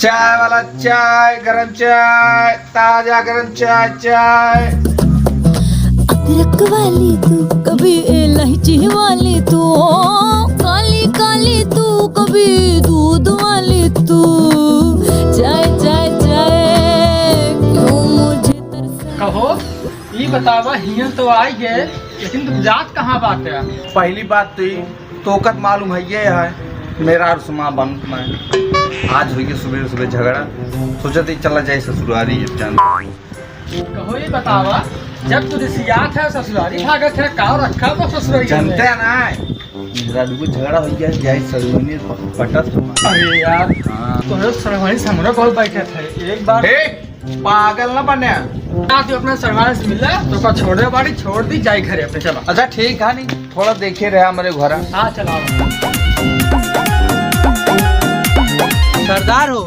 चाय वाला चाय, गरम चाय, ताजा गरम चाय। चाय अदरक वाली तू, कभी इलायची वाली तू, काली काली तू, कभी दूध वाली तू। चाय चाय चाय क्यों मुझे तरसा। कहो ये बतावा, हियर तो आई है लेकिन तुम जात कहाँ बात है? पहली बात तो कत मालूम है ये है मेरा और सुमा बंक में आज हुई सुबह सुबह झगड़ा, सोचा थी चला जाए ससुरारी है। कहो ये बतावा, जब तू रिसियात है ससुरारी भागत है, का रखा तो ससुरारी जानते हैं ना मेरा दुगो झगड़ा हो गया जाए सरुनी पटत। अरे यार हाँ। तो सरवानी सामने कॉल बैठे थे एक बार। पागल ना बने। जो अपने सरवानी से मिला तो का छोड़े बाड़ी छोड़ दी, जाए घरे अपने। चलो अच्छा ठीक है, नहीं थोड़ा देखे रहे हमारे घर। हाँ चलाओ। सरदार हो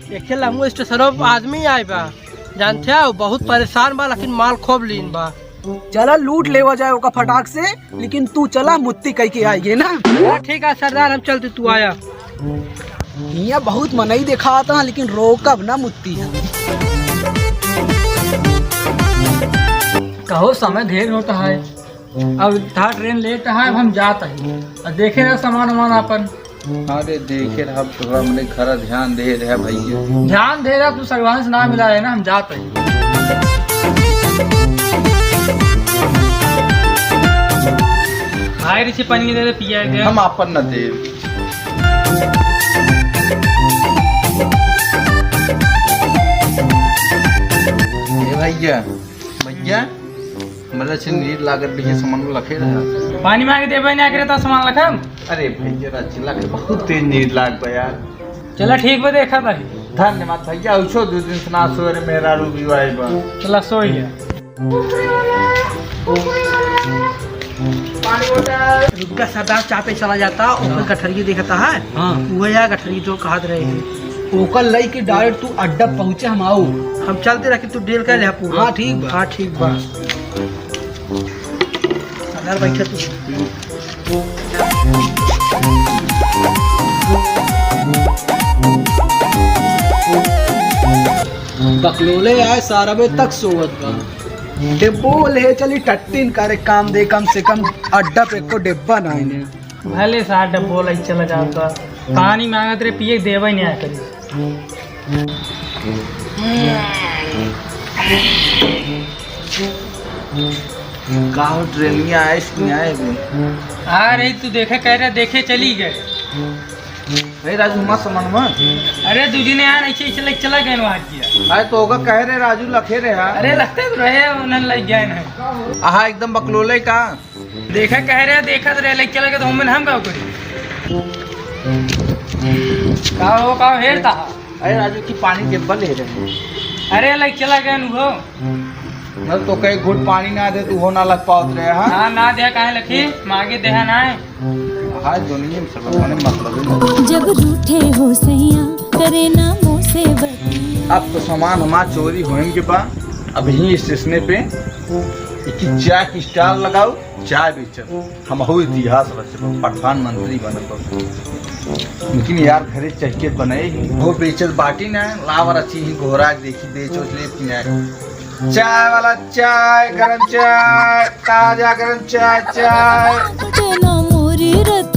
देखे लमू स्टेशनों पर आदमी आए बा, जानते हो बहुत परेशान बा, लेकिन माल खूब लीन बा। चला लूट लेवा जाए ओका फटाक से, लेकिन तू चला मुत्ती कह के आइए ना। ठीक है सरदार, हम चलते, तू आया। यहाँ बहुत मनई देखा था, लेकिन रोकब ना मुत्ती है। कहो समय ढेर होता है, अब था ट्रेन लेट है, अब हम जाते हैं और देखे रहे सामान वामान अपन। अरे देखे रहा थोड़ा मेरे घर ध्यान दे रहे भैया। ध्यान दे रहा तू, सरवानी से ना मिला है ना, हम जाते हैं। हाय ऋषि पानी दे दे, पिया गया। हम अपन न दे। भैया भैया मतलब से नीर लागत भी सामान में लखे रहा। पानी मांगे देवे ना करे तो सामान रखम। अरे भैया राचिला के बहुत तेज नीर लाग गया यार। चला ठीक बा, देखा था। धन्यवाद भैया। उछो दो दिन से ना सो रे मेरा रूबी वाई बा। चला सो ही है। रुक जा सरदार, चाय पे चला जाता, ऊपर गठरी देखता है। हाँ वो यार गठरी जो कहा रहे हैं ओकर लई के डायरेक्ट तू अड्डा पहुँचे, हम आओ। हम चलते रखे, तू डील कर ले पूरा। हाँ ठीक बा। हाँ ठीक बा। सरदार बैठे तू। बकलोले आए सारा बजे तक सोवत बा। डिब्बो ले चली टट्टीन करे काम दे, कम से कम अड्डा पे को डिब्बा ना इन्हें। भले साठ डब्बो लग चला जाता, पानी मांगत रे पिए देवे नहीं आया करी। गाँव ट्रेनिया आए इसमें आए भी। आ रही तू देखे कह रहे, देखे चली गए। भाई राजू मत समझ मत। अरे दूजी ने यार ऐसे चले चला गए वहाँ किया। अरे तो होगा कह रहे राजू लखे रहे हाँ। अरे लगते तो रहे उन्हें लग गए ना। आहा एकदम बकलोले का देखा कह रहे, देखा तो रहे, लग चला गए तो हम का करी। का हेरता। अरे राजू की पानी डिब्बा ले रहे। अरे लग चला गए वो। न तो कई घुट पानी ना दे तू हो ना लग पाओ रहे हाँ। हाँ ना दे काहे लखी, मांगे देहा ना है। हाँ दुनिया में सब अपने मतलब जब रूठे हो सैया करे ना मुँह से बतिया। अब तो सामान हमारा चोरी होने के बाद अभी स्टेशन पे एक चाय की स्टॉल लगाओ, चाय बेचो। हम हो इतिहास रचे प्रधानमंत्री बने, लेकिन यार घरे चहके बने वो बेचत बाटी ना लावर अच्छी ही घोरा देखी बेचो ले पीना। चाय वाला चाय, गरम चाय, ताजा गरम चाय। चाय मुझे ना मोरी रत